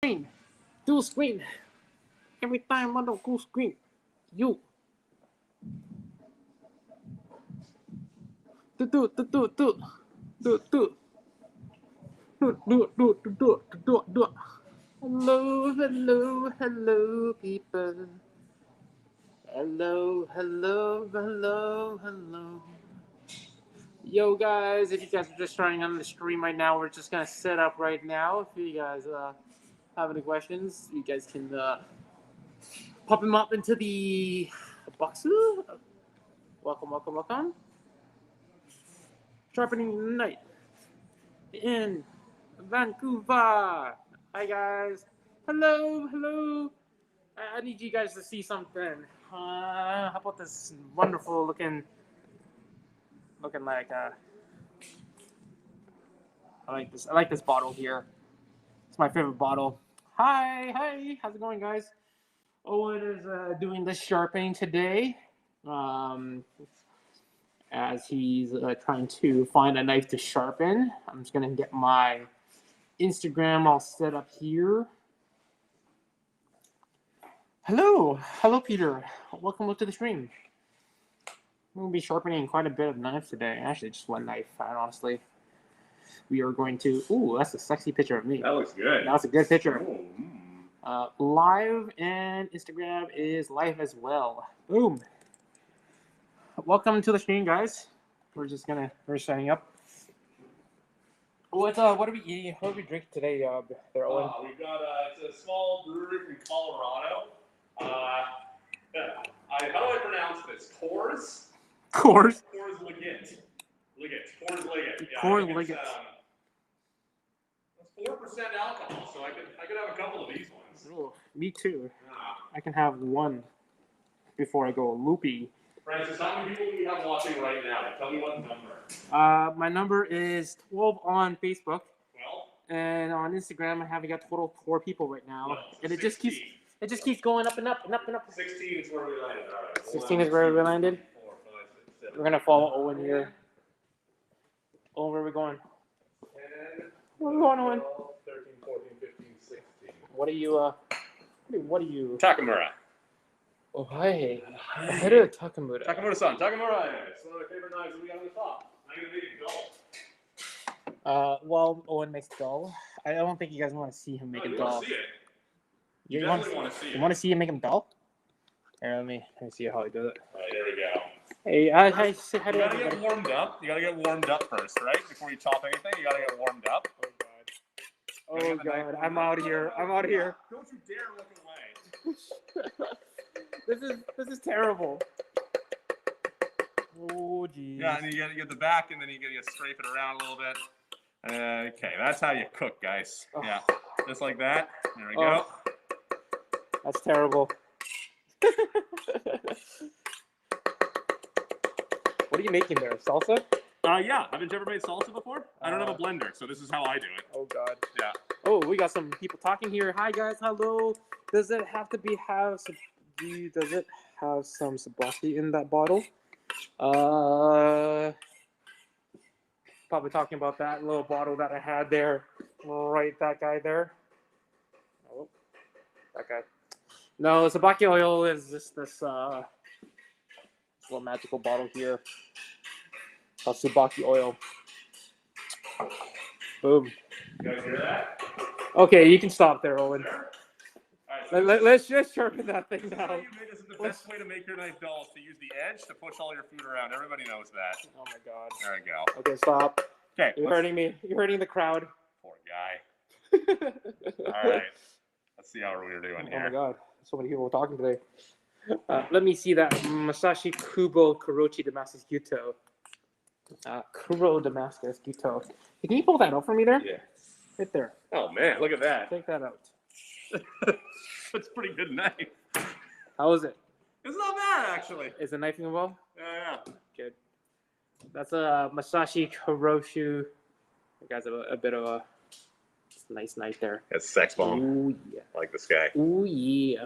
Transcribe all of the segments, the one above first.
screen. Dual screen. Every time on the dual screen. You. Do. Hello, people. Hello. Yo, guys, if you guys are just starting on the stream right now, we're just gonna set up right now. If you guys have any questions, you guys can pop them up into the box. Welcome. Sharpening night in Vancouver. Hi, guys. Hello. I need you guys to see something. How about this wonderful looking like I like this bottle here. It's my favorite bottle. Hi, how's it going, guys? Owen is doing the sharpening today, as he's trying to find a knife to sharpen. I'm just gonna get my Instagram all set up here. Hello, Peter. Welcome to the stream. We'll be sharpening quite a bit of knives today. Actually, just one knife, honestly. We are going to... Ooh, that's a sexy picture of me. That looks good. That's a good picture. Live and Instagram is live as well. Boom. Welcome to the stream, guys. We're setting up. What are we eating? What are we drinking today, there, Owen? We've got it's a small brewery from Colorado. How do I pronounce this? Coors Liggett. Yeah, Coors Liggett. It's 4% alcohol, so I could have a couple of these ones. Oh, me too. I can have one before I go loopy. Francis, how many people do you have watching right now? Tell me what number. My number is 12 on Facebook. 12? And on Instagram, I have got total 4 people right now. Well, and it just keeps going up and up. 16 is where we landed. All right. 16 is where we landed. 4, 5, 6, 7. We're gonna follow Owen here. Oh, where are we going? 10, Where are we going, Owen? 12, 13, 14, 15, 16. What are you? Takamura. Oh, hi. Hello, Takamura. Takamura-san. Takamura is one of my favorite knives that we got on the top. I'm going to make it dull. Well, Owen makes dull. I don't think you guys want to see him make it dull. Want to see it. You definitely want to see it. You want to see him make him dull? Here, let me see how he does it. All right, there we go. Hey, hi, say hi to You gotta everybody. get warmed up. You gotta get warmed up first, right? Before you chop anything, you gotta get warmed up. Oh god, I'm out of here. Don't you dare look away. This is terrible. Oh jeez. Yeah, and you gotta get the back, and then you gotta scrape it around a little bit. Okay, that's how you cook, guys. Oh. Yeah, just like that. There we go. That's terrible. What are you making there? Salsa? Yeah. Haven't you ever made salsa before? I don't have a blender, so this is how I do it. Oh god. Yeah. Oh, we got some people talking here. Hi guys, hello. Does it have some Sabaki in that bottle? Probably talking about that little bottle that I had there. Right, that guy there. Oh, that guy. No, Sabaki oil is just this little magical bottle here. Called Sabaki oil. Boom. You guys hear that? Okay, you can stop there, Owen. Sure. All right, Let's just sharpen that thing now. This is the best way to make your knife dull is to use the edge to push all your food around. Everybody knows that. Oh my god. There we go. Okay, stop. Okay. You're hurting me. You're hurting the crowd. Poor guy. All right. Let's see how we're doing here. Oh my god. So many people talking today. Let me see that Masashi Kubo Kurochi Damascus Gyuto. Kuro Damascus Gyuto. Can you pull that out for me there? Yeah. Right there. Oh man, look at that. Take that out. That's a pretty good knife. How is it? It's not bad actually. Is the knifing well? Yeah. Good. That's a Masashi Kuroshu. That guy's a bit of a nice knife there. It's sex bomb. Ooh yeah. I like this guy. Ooh yeah.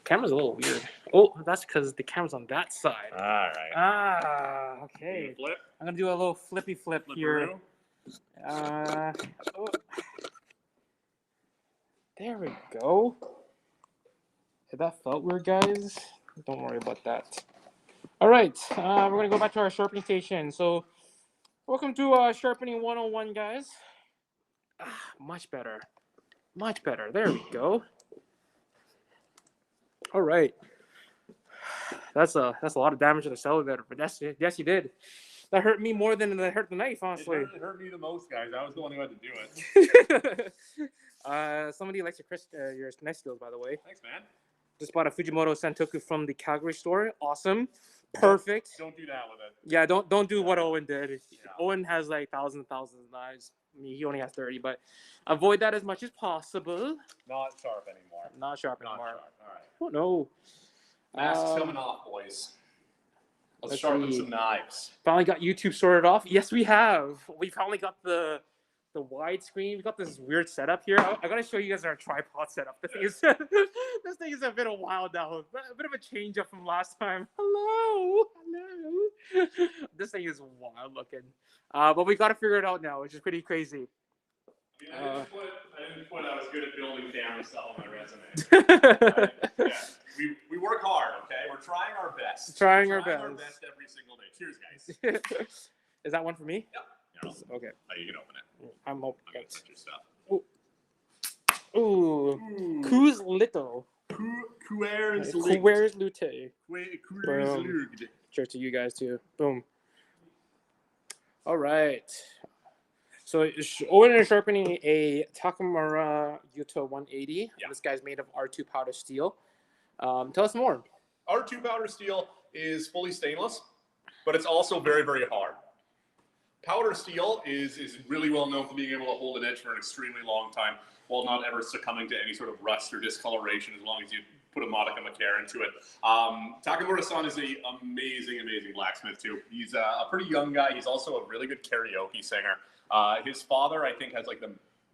Camera's a little weird. Oh, that's because the camera's on that side. All right. Okay. Flip. I'm gonna do a little flippy flip here. Flipperoo. There we go. If that felt weird, guys, don't worry about that. All right, we're going to go back to our sharpening station. So, welcome to Sharpening 101, guys. Much better. Much better. There we go. All right. That's a lot of damage to the cellar there, but yes, you did. That hurt me more than it hurt the knife, honestly. It hurt me the most, guys. I was the one who had to do it. Somebody likes your knife skills, by the way. Thanks, man. Just bought a Fujimoto Santoku from the Calgary store. Awesome. Perfect. Don't do that with it. Yeah, don't do what Owen did. Yeah. Owen has like thousands and thousands of knives. I mean, he only has 30, but avoid that as much as possible. Not sharp anymore. Not sharp Not anymore. sharp. All right. Oh no. Mask's coming off, boys. Let's sharpen some knives. Finally got YouTube sorted off. Yes, we have. We finally got the widescreen. We got this weird setup here. I gotta show you guys our tripod setup. The thing is, this thing is a bit of wild now. A bit of a change up from last time. Hello. This thing is wild looking. But we gotta figure it out now, which is pretty crazy. I didn't put I was good at building camera stuff on my resume. Yeah. We work hard, okay? We're trying our best. Trying our our best. best every single day. Cheers, guys. Is that one for me? Yep. Yeah. Okay. Oh, you can open it. I'm open. I'm gonna touch your stuff. Ooh. Coos Little. Coors Coors Lute. Coors Cheers to you guys too. Boom. All right. So Owen is sharpening a Takamura Yuto 180. Yeah. This guy's made of R2 powder steel. Tell us more. R2 powder steel is fully stainless, but it's also very, very hard. Powder steel is really well known for being able to hold an edge for an extremely long time while not ever succumbing to any sort of rust or discoloration as long as you put a modicum of care into it. Takamura-san is an amazing, amazing blacksmith too. He's a pretty young guy. He's also a really good karaoke singer. His father, I think, has like the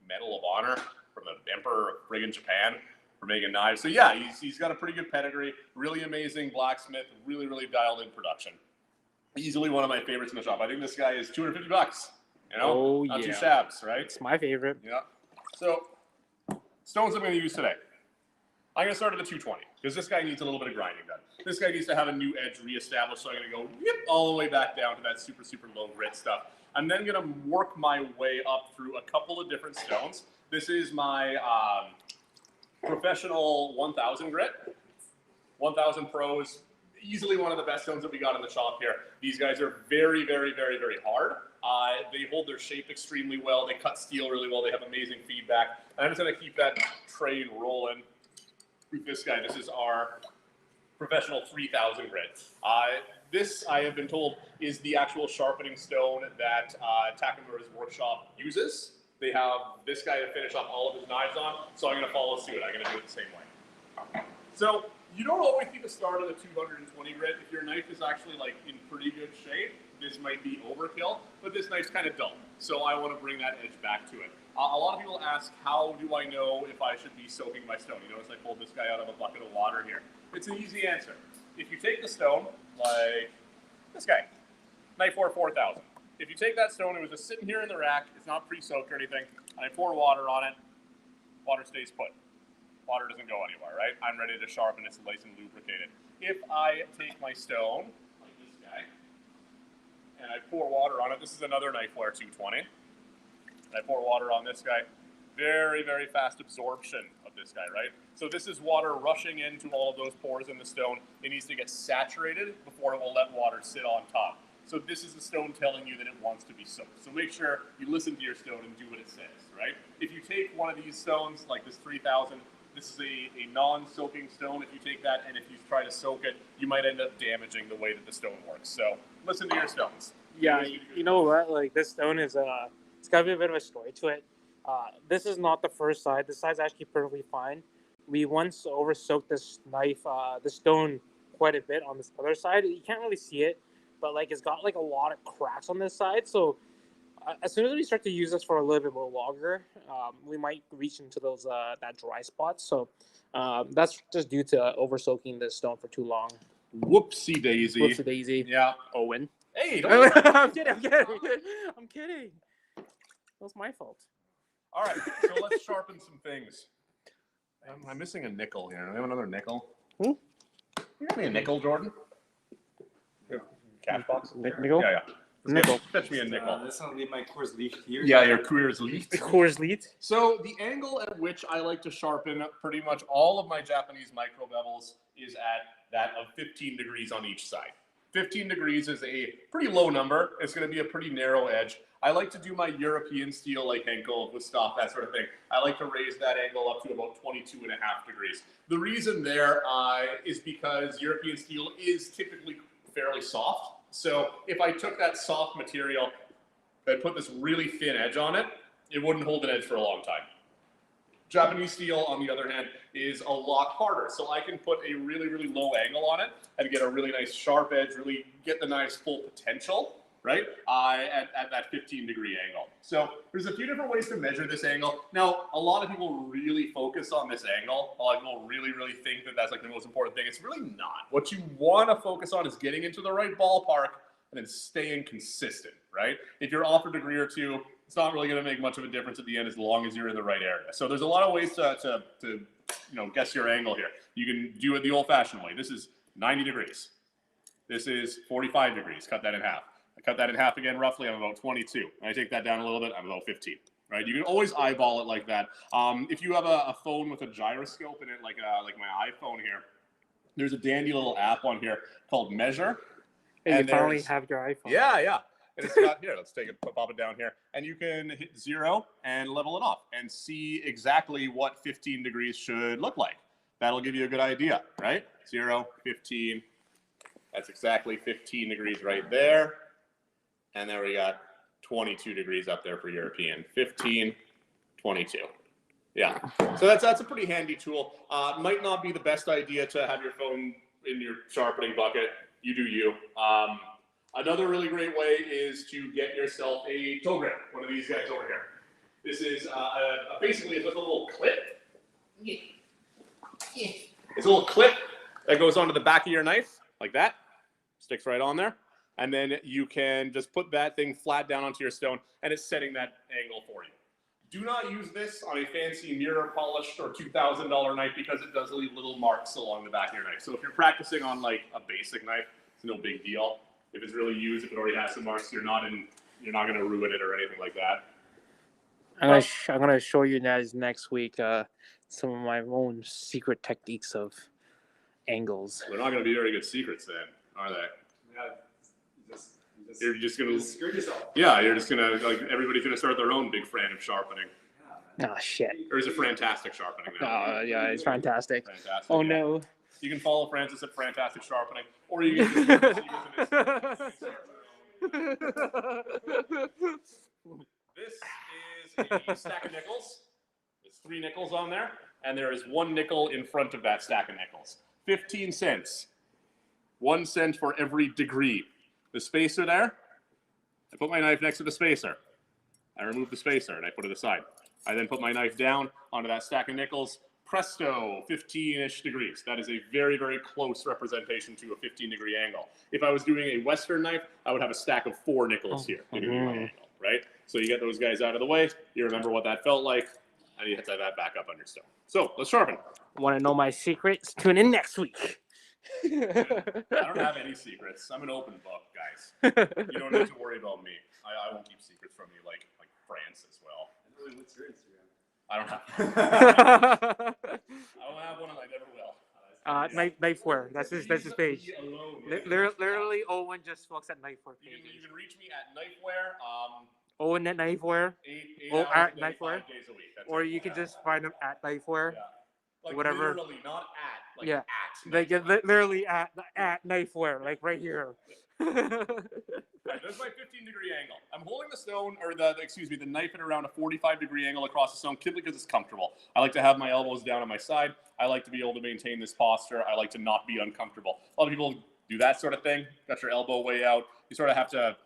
Medal of Honor from the Emperor of friggin' Japan for making knives. So yeah, he's got a pretty good pedigree. Really amazing blacksmith. Really, really dialed in production. Easily one of my favorites in the shop. I think this guy is $250. You know, not too shabs, right? It's my favorite. Yeah. So stones I'm going to use today. I'm going to start at the 220 because this guy needs a little bit of grinding done. This guy needs to have a new edge reestablished, so I'm going to go all the way back down to that super, super low grit stuff. I'm then going to work my way up through a couple of different stones. This is my professional 1000 grit. 1000 Pro is easily one of the best stones that we got in the shop here. These guys are very, very, very, very hard. They hold their shape extremely well. They cut steel really well. They have amazing feedback. And I'm just going to keep that train rolling with this guy. This is our professional 3000 grit. This, I have been told, is the actual sharpening stone that Takamura's workshop uses. They have this guy to finish off all of his knives on, so I'm going to follow suit. I'm going to do it the same way. So you don't always need to start at a 220 grit. If your knife is actually like in pretty good shape, this might be overkill, but this knife's kind of dull. So I want to bring that edge back to it. A lot of people ask, how do I know if I should be soaking my stone? You notice I pulled this guy out of a bucket of water here. It's an easy answer. If you take the stone, like this guy, Nightforce 4000. If you take that stone, it was just sitting here in the rack, it's not pre-soaked or anything, and I pour water on it, water stays put. Water doesn't go anywhere, right? I'm ready to sharpen, it's nice and lubricated. If I take my stone, like this guy, and I pour water on it, this is another Knifewear 220, and I pour water on this guy, very, very fast absorption of this guy, right? So this is water rushing into all of those pores in the stone. It needs to get saturated before it will let water sit on top. So this is the stone telling you that it wants to be soaked. So make sure you listen to your stone and do what it says, right? If you take one of these stones, like this 3000, this is a non-soaking stone. If you take that and if you try to soak it, you might end up damaging the way that the stone works. So listen to your stones. Yeah, you know what? Like this stone is it's got a bit of a story to it. This is not the first side. This side's actually perfectly fine. We once over-soaked this knife, the stone, quite a bit on this other side. You can't really see it, but like it's got like a lot of cracks on this side. So as soon as we start to use this for a little bit more longer, we might reach into those that dry spot. So that's just due to over-soaking this stone for too long. Whoopsie daisy. Whoopsie daisy. Yeah. Owen. Hey, don't I'm kidding. That was my fault. All right, so let's sharpen some things. I'm missing a nickel here. Do we have another nickel? Hmm? You got me a nickel, Jordan? Yeah. Cash box? Nickel? Yeah. Nickel. Fetch me a nickel. That's not my course leaf here. Yeah, your career's leaked. Coors Light. So the angle at which I like to sharpen pretty much all of my Japanese micro bevels is at that of 15 degrees on each side. 15 degrees is a pretty low number. It's going to be a pretty narrow edge. I like to do my European steel like Henkel with stuff, that sort of thing. I like to raise that angle up to about 22.5 degrees. The reason there is because European steel is typically fairly soft. So if I took that soft material and put this really thin edge on it, it wouldn't hold an edge for a long time. Japanese steel, on the other hand, is a lot harder. So I can put a really, really low angle on it and get a really nice sharp edge, really get the knife's full potential, right, at that 15-degree angle. So there's a few different ways to measure this angle. Now, a lot of people really focus on this angle. A lot of people really, really think that that's like the most important thing. It's really not. What you want to focus on is getting into the right ballpark and then staying consistent, right? If you're off a degree or two, it's not really going to make much of a difference at the end as long as you're in the right area. So there's a lot of ways to guess your angle here. You can do it the old-fashioned way. This is 90 degrees. This is 45 degrees. Cut that in half. I cut that in half again roughly. I'm about 22. And I take that down a little bit. I'm about 15. Right? You can always eyeball it like that. If you have a phone with a gyroscope in it, like my iPhone here, there's a dandy little app on here called Measure. And you finally have your iPhone. Yeah. And it's got here. Let's take it, pop it down here, and you can hit 0 and level it off and see exactly what 15 degrees should look like. That'll give you a good idea, right? 0, 15. That's exactly 15 degrees right there, and then we got 22 degrees up there for European. 15, 22. Yeah. So that's a pretty handy tool. Might not be the best idea to have your phone in your sharpening bucket. You do you. Another really great way is to get yourself a toe grip, one of these guys over here. This is basically just a little clip. It's a little clip that goes onto the back of your knife, like that. Sticks right on there. And then you can just put that thing flat down onto your stone, and it's setting that angle for you. Do not use this on a fancy mirror polished or $2,000 knife because it does leave little marks along the back of your knife. So if you're practicing on like a basic knife, it's no big deal. If it's really used, if it already has some marks, you're not going to ruin it or anything like that. I'm gonna show you guys next week some of my own secret techniques of angles. They're not going to be very good secrets then, are they? Yeah. You're just going to screw yourself. Yeah, you're just going to, like, everybody's going to start their own big brand of sharpening. Oh, shit. Or is it Fantastic Sharpening now? Yeah, it's fantastic. Fantastic. Oh, yeah. No. You can follow Francis at Fantastic Sharpening, or you can just This is a stack of nickels. There's 3 nickels on there, and there is 1 nickel in front of that stack of nickels. 15 cents. 1 cent for every degree. The spacer there, I put my knife next to the spacer. I remove the spacer and I put it aside. I then put my knife down onto that stack of nickels. Presto, 15-ish degrees. That is a very, very close representation to a 15-degree angle. If I was doing a Western knife, I would have a stack of 4 nickels here to give me my angle, right? So you get those guys out of the way. You remember what that felt like, and you hit that back up on your stone. So let's sharpen. Want to know my secrets? Tune in next week. I don't have any secrets. I'm an open book, guys. You don't need to worry about me. I won't keep secrets from you like Francis will. What's your Instagram? I don't have. I don't have one, and I never will. Knifewear. That's his page. Literally, Owen just looks at Knifewear pages. You can reach me at Knifewear. Owen at Knifewear. 8 Oh, hours at a day, Knifewear. 5 days a week. That's Or it. you can just find him at Knifewear. Yeah. Like Whatever. Literally, not at. Like Yeah. at. Like literally at Knifewear, like right here. Right, there's my 15-degree angle. I'm holding the stone, or the knife at around a 45-degree angle across the stone, simply because it's comfortable. I like to have my elbows down on my side. I like to be able to maintain this posture. I like to not be uncomfortable. A lot of people do that sort of thing. Got your elbow way out. You sort of have to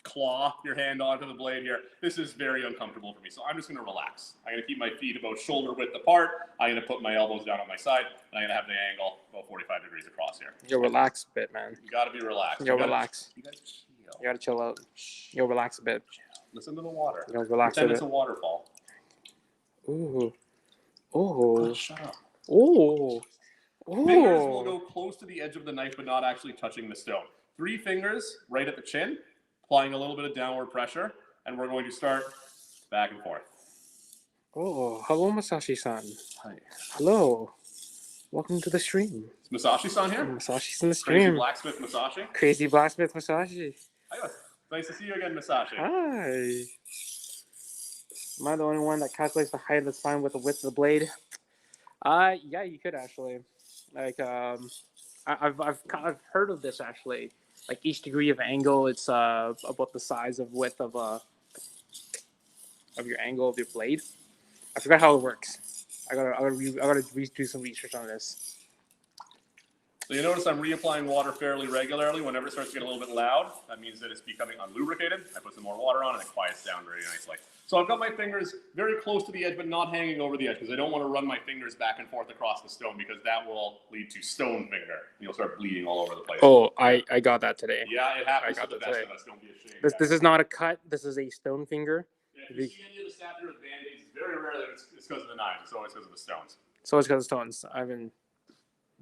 claw your hand onto the blade here. This is very uncomfortable for me, so I'm just going to relax. I'm going to keep my feet about shoulder width apart. I'm going to put my elbows down on my side, and I'm going to have the angle about 45 degrees across here. You're relaxed a bit, man. You got to be relaxed. You're relaxed. You guys chill. You gotta chill out. You'll relax a bit. Listen to the water. You'll relax a Pretend bit. it's a waterfall. Ooh. Oh. Shut up. Oh. Fingers will Oh. go close to the edge of the knife, but not actually touching the stone. 3 fingers right at the chin, applying a little bit of downward pressure, and we're going to start back and forth. Oh. Hello, Masashi-san. Hi. Hello. Welcome to the stream. Is Masashi-san here? Masashi's in the Crazy stream. blacksmith Masashi. Crazy blacksmith Masashi. Hi. Nice to see you again, Masashi. Hi. Am I the only one that calculates the height of the spine with the width of the blade? Yeah, you could actually. Like, I've heard of this actually. Like each degree of angle, it's about the size of width of your angle of your blade. I forgot how it works. I gotta do some research on this. So you notice I'm reapplying water fairly regularly. Whenever it starts to get a little bit loud, that means that it's becoming unlubricated. I put some more water on and it quiets down very nicely. So I've got my fingers very close to the edge, but not hanging over the edge, because I don't want to run my fingers back and forth across the stone, because that will lead to stone finger. You'll start bleeding all over the place. Oh, I got that today. Yeah, it happens I to the got best that of us. Don't be ashamed. This is not a cut. This is a stone finger. Yeah, if you see any of the staff here with band-aids, it's very rare that it's because of the knives. It's always because of the stones. So it's because of stones. I've been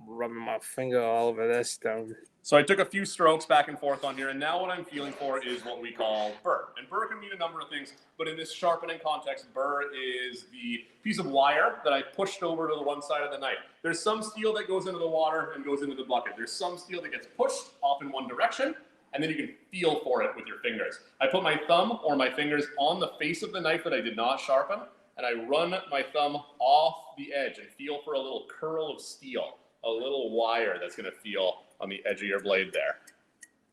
rubbing my finger all over this stone. So I took a few strokes back and forth on here, and now what I'm feeling for is what we call burr. And burr can mean a number of things, but in this sharpening context, burr is the piece of wire that I pushed over to the one side of the knife. There's some steel that goes into the water and goes into the bucket. There's some steel that gets pushed off in one direction, and then you can feel for it with your fingers. I put my thumb or my fingers on the face of the knife that I did not sharpen, and I run my thumb off the edge and feel for a little curl of steel, a little wire that's going to feel on the edge of your blade there.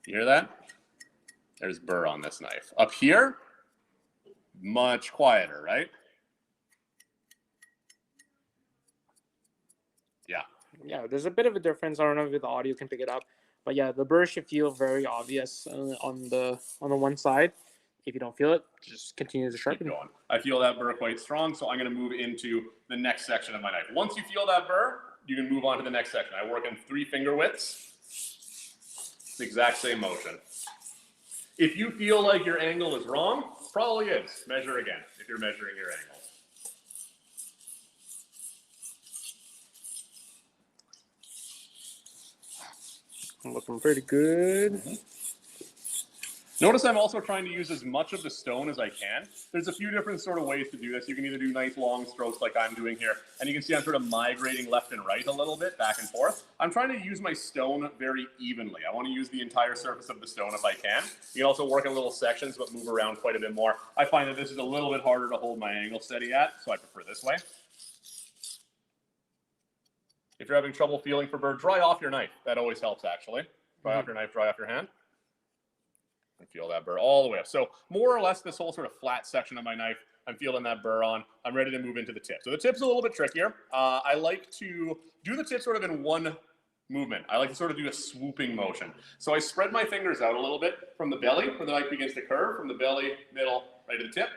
You hear that? There's burr on this knife. Up here, much quieter, right? Yeah. Yeah, there's a bit of a difference. I don't know if the audio can pick it up, but yeah, the burr should feel very obvious on the one side. If you don't feel it, just continue to sharpen. Keep going. I feel that burr quite strong, so I'm going to move into the next section of my knife. Once you feel that burr, you can move on to the next section. I work in 3 finger widths. It's the exact same motion. If you feel like your angle is wrong, probably is. Measure again if you're measuring your angle. I'm looking pretty good. Mm-hmm. Notice I'm also trying to use as much of the stone as I can. There's a few different sort of ways to do this. You can either do nice long strokes like I'm doing here, and you can see I'm sort of migrating left and right a little bit, back and forth. I'm trying to use my stone very evenly. I want to use the entire surface of the stone if I can. You can also work in little sections, but move around quite a bit more. I find that this is a little bit harder to hold my angle steady at, so I prefer this way. If you're having trouble feeling for burr, dry off your knife. That always helps, actually. Dry off your knife, dry off your hand. And feel that burr all the way up. So more or less this whole sort of flat section of my knife, I'm feeling that burr on. I'm ready to move into the tip. So the tip's a little bit trickier. I like to do the tip sort of in one movement. I like to sort of do a swooping motion. So I spread my fingers out a little bit from the belly, where the knife begins to curve, from the belly, middle, right to the tip.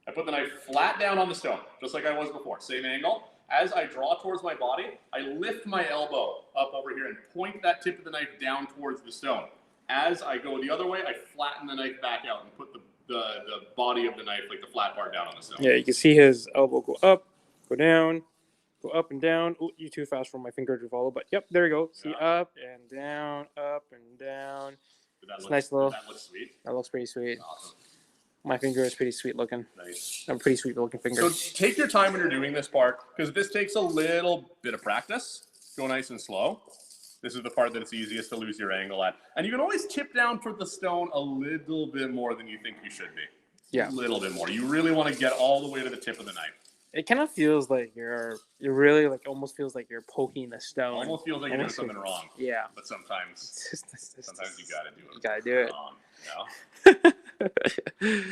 I put the knife flat down on the stone, just like I was before, same angle. As I draw towards my body, I lift my elbow up over here and point that tip of the knife down towards the stone. As I go the other way, I flatten the knife back out and put the body of the knife, like the flat part, down on the stone. Yeah, you can see his elbow go up, go down, go up and down. Oh, you're too fast for my finger to follow, but yep, there you go. See, up and down, up and down. It's nice little. That looks sweet. That looks pretty sweet. Awesome. My finger is pretty sweet looking. Nice. I'm pretty sweet looking finger. So take your time when you're doing this part, because this takes a little bit of practice. Go nice and slow. This is the part that it's easiest to lose your angle at. And you can always tip down toward the stone a little bit more than you think you should be. Yeah. A little bit more. You really want to get all the way to the tip of the knife. It kind of feels like you're really like almost feels like you're poking the stone. Almost feels like you're doing something wrong. Yeah. But sometimes you got to do it. You got to do it. Wrong, you know?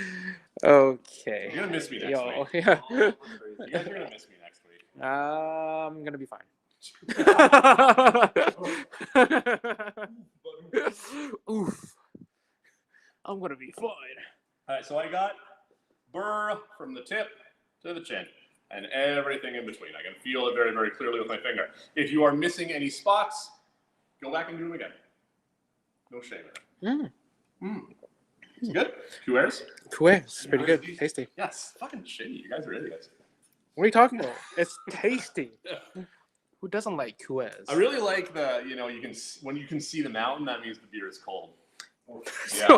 Okay. You're going to miss me next week. Yeah. You guys are going to miss me next week. I'm going to be fine. Oof. I'm going to be fine. All right, so I got burr from the tip to the chin and everything in between. I can feel it very, very clearly with my finger. If you are missing any spots, go back and do them again. No shame in it. It's good? Cuers? Cuers. Pretty good. Tasty. Yes. Fucking shitty. You guys are idiots. What are you talking about? It's tasty. Who doesn't like Coors? I really like the, you know, when you can see the mountain, that means the beer is cold. Yeah.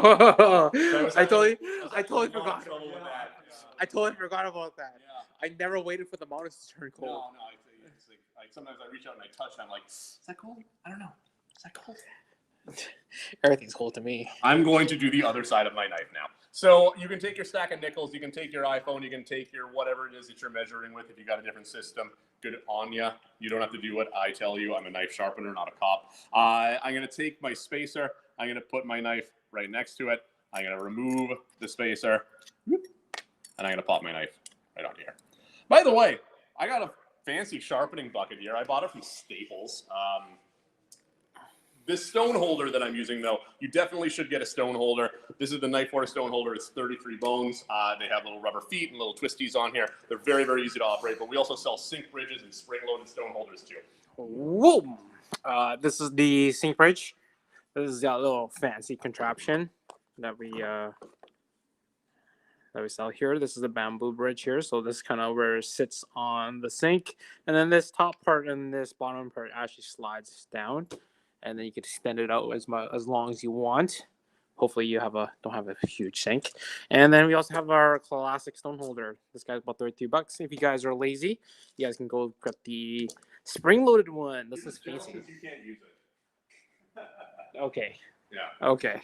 I totally forgot. Trouble with that. I totally forgot about that. Yeah. I never waited for the mountains to turn cold. No, it's like sometimes I reach out and I touch and I'm like, is that cold? I don't know. Is that cold? Everything's cold to me. I'm going to do the other side of my knife now. So you can take your stack of nickels, you can take your iPhone, you can take your whatever it is that you're measuring with. If you got a different system, good on ya. You don't have to do what I tell you. I'm a knife sharpener, not a cop. I'm going to take my spacer. I'm going to put my knife right next to it. I'm going to remove the spacer, and I'm going to pop my knife right on here. By the way, I got a fancy sharpening bucket here. I bought it from Staples. This stone holder that I'm using, though, you definitely should get a stone holder. This is the Nightforce Stoneholder. It's 33 bones. They have little rubber feet and little twisties on here. They're very, very easy to operate, but we also sell sink bridges and spring-loaded stone holders, too. Whoa! This is the sink bridge. This is that little fancy contraption that we sell here. This is the bamboo bridge here. So this kind of where it sits on the sink. And then this top part and this bottom part actually slides down. And then you can extend it out as long as you want. Hopefully you don't have a huge sink. And then we also have our classic stone holder. This guy's about $32. If you guys are lazy, you guys can go get the spring-loaded one. This is fancy. You can't use it. Okay. Yeah. Okay.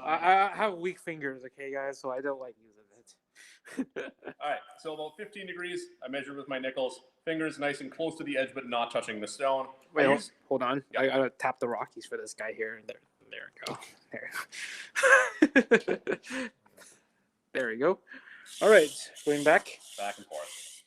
I have weak fingers, okay, guys, so I don't like using it. All right, so about 15 degrees. I measured with my nickels. Fingers nice and close to the edge, but not touching the stone. Wait, hold on. Yeah. I gotta tap the Rockies for this guy here. There we go. There we go. All right, going back and forth.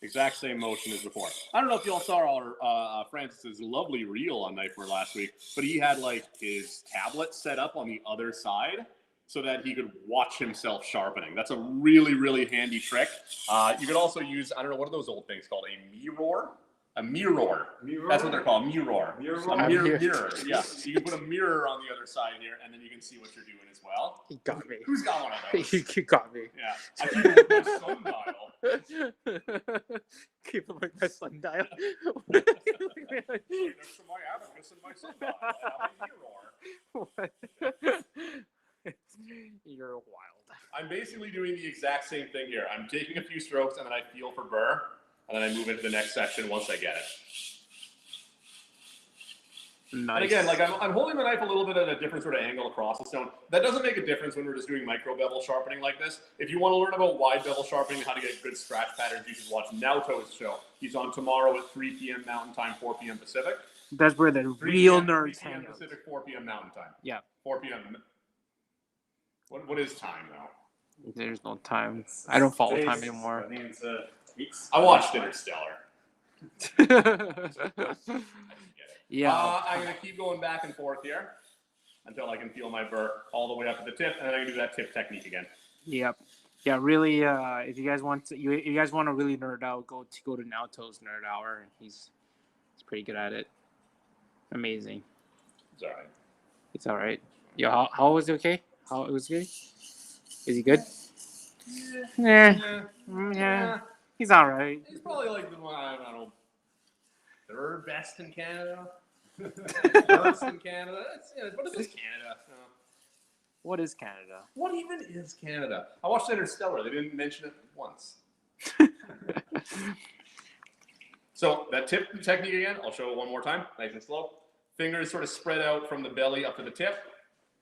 Exact same motion as before. I don't know if y'all saw our Francis's lovely reel on Knifewear last week, but he had like his tablet set up on the other side so that he could watch himself sharpening. That's a really, really handy trick. You could also use, I don't know, what are those old things called? A mirror? A mirror. That's what they're called, mirror. A mirror. Yeah. So you can put a mirror on the other side here, and then you can see what you're doing as well. He got me. Who's got one of those? You got me. Yeah. I keep it with my sundial. Keep it with my sundial. Next to my abacus and my sundial, I have a mirror. You're wild. I'm basically doing the exact same thing here. I'm taking a few strokes, and then I feel for burr, and then I move into the next section once I get it. Nice. And again, like I'm holding the knife a little bit at a different sort of angle across the stone. That doesn't make a difference when we're just doing micro bevel sharpening like this. If you want to learn about wide bevel sharpening and how to get good scratch patterns, you should watch Nauto's show. He's on tomorrow at 3 p.m. Mountain Time, 4 p.m. Pacific. That's where the real nerds hang out. 3 p.m. Pacific, 4 p.m. Mountain Time. Yeah. 4 p.m. What is time now? There's no time. I don't follow time anymore. I think it's weeks. I watched Interstellar. Yeah. I'm going to keep going back and forth here until I can feel my burr all the way up to the tip, and then I'm going to do that tip technique again. Yep. Yeah, really, if you guys want to really nerd out, go to Nauto's Nerd Hour. He's pretty good at it. Amazing. It's all right. It's all right. Yo, how was it okay? How it was good? Is he good? Yeah. He's all right. He's probably like the one, I don't know, third best in Canada. First in Canada. What is Canada? What is Canada? What even is Canada? I watched Interstellar. They didn't mention it once. So that tip technique again, I'll show it one more time, nice and slow. Fingers sort of spread out from the belly up to the tip.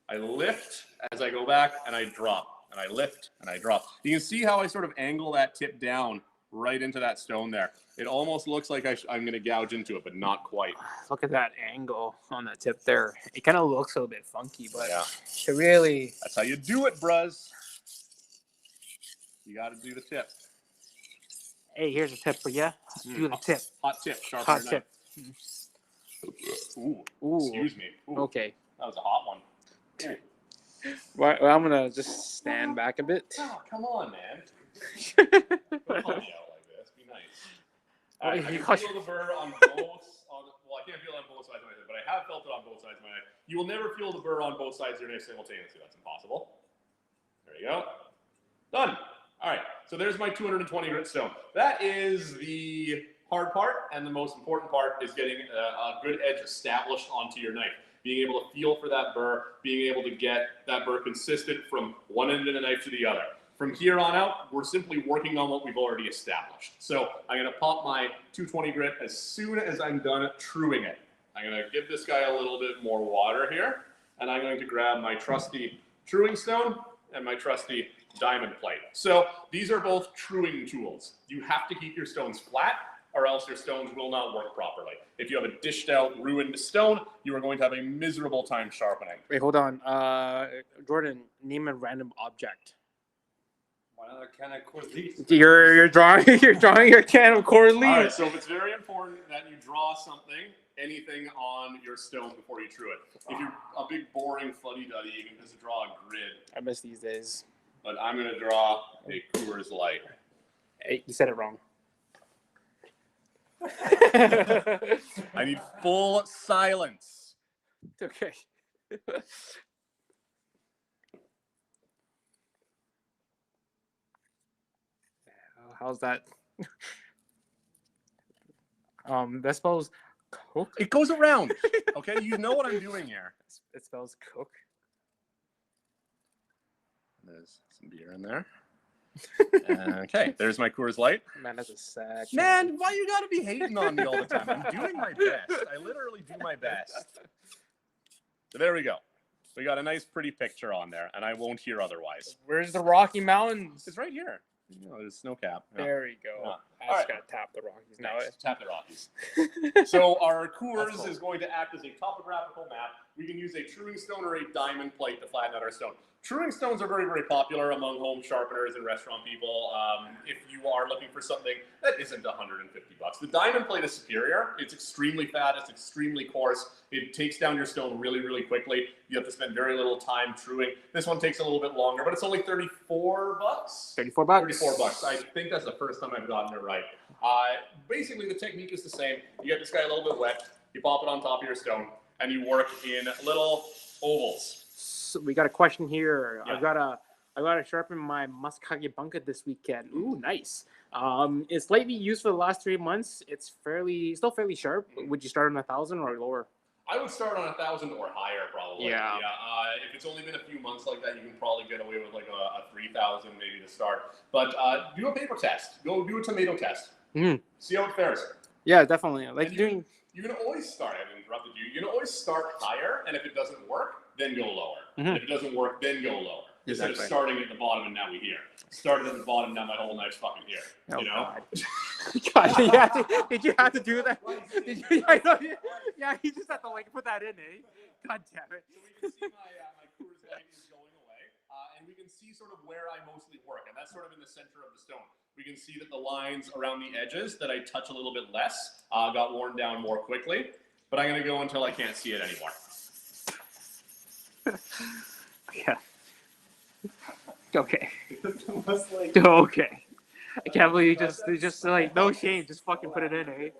I lift as I go back, and I drop, and I lift, and I drop. You can see how I sort of angle that tip down right into that stone there. It almost looks like I'm going to gouge into it, but not quite. Look at that angle on that tip there. It kind of looks a little bit funky, but yeah. It really... That's how you do it, bruz. You got to do the tip. Hey, here's a tip for you. Do the tip. Hot tip. Sharp hot tip. Ooh. Excuse me. Ooh. Okay. That was a hot one. Well, I'm going to just stand back a bit. Oh, come on, man. Don't call me out like this. Be nice. I can feel the burr on both. Well, I can't feel it on both sides of my head, but I have felt it on both sides of my head. You will never feel the burr on both sides of your knife simultaneously. That's impossible. There you go. Done. All right, so there's my 220 grit stone. That is the hard part, and the most important part is getting a good edge established onto your knife. Being able to feel for that burr, being able to get that burr consistent from one end of the knife to the other. From here on out, we're simply working on what we've already established. So I'm going to pop my 220 grit as soon as I'm done truing it. I'm going to give this guy a little bit more water here, and I'm going to grab my trusty truing stone and my trusty diamond plate. So these are both truing tools. You have to keep your stones flat, or else your stones will not work properly. If you have a dished out, ruined stone, you are going to have a miserable time sharpening. Wait, hold on. Jordan, name a random object. One other can of course leaves. You're drawing your can of cord leaves. All right, so it's very important that you draw something, anything on your stone before you true it. If you're a big boring fuddy-duddy, you can just draw a grid. I miss these days. But I'm going to draw a Coors Light. Hey, you said it wrong. I need full silence. Okay. How's that? That spells cook. It goes around. Okay, you know what I'm doing here. It spells cook. There's some beer in there. Okay, there's my Coors Light. Man, that's a sad. Man, why you gotta be hating on me all the time? I'm doing my best. I literally do my best. So there we go. We got a nice, pretty picture on there, and I won't hear otherwise. Where's the Rocky Mountains? It's right here. You know, there's snow cap. Yeah. There we go. Yeah. I All just right. gotta tap the Rockies now. Nice. Tap the Rockies. So our Coors That's cool. is going to act as a topographical map. We can use a truing stone or a diamond plate to flatten out our stone. Truing stones are very, very popular among home sharpeners and restaurant people. If you are looking for something that isn't $150, the diamond plate is superior. It's extremely fat. It's extremely coarse. It takes down your stone really, really quickly. You have to spend very little time truing. This one takes a little bit longer, but it's only $34. $34. $34. I think that's the first time I've gotten it right. Basically, the technique is the same. You get this guy a little bit wet. You pop it on top of your stone, and you work in little ovals. So we got a question here. Yeah. I gotta sharpen my Muskogee bunker this weekend. Ooh, nice. It's slightly used for the last 3 months. It's still fairly sharp. Would you start on 1,000 or lower? I would start on 1,000 or higher, probably. Yeah. If it's only been a few months like that, you can probably get away with like a 3,000 maybe to start. But do a paper test. Go do a tomato test. Mhm. See how it fares. Yeah, definitely. Like And doing. You can always start. I interrupted you. You can always start higher, and if it doesn't work, then go lower. Mhm. If it doesn't work, then go lower. Instead Exactly. of starting at the bottom and now we here. Started at the bottom, now my whole knife's fucking here. Oh, you know? God, did you have to do that? Did you, I know, yeah, you just have to like put that in, eh? God damn it. So we can see my Coors Light is going away, and we can see sort of where I mostly work, and that's sort of in the center of the stone. We can see that the lines around the edges that I touch a little bit less got worn down more quickly, but I'm going to go until I can't see it anymore. Yeah. Okay. It's almost like Okay. I can't believe you just like no shame, just fucking put it in, eh?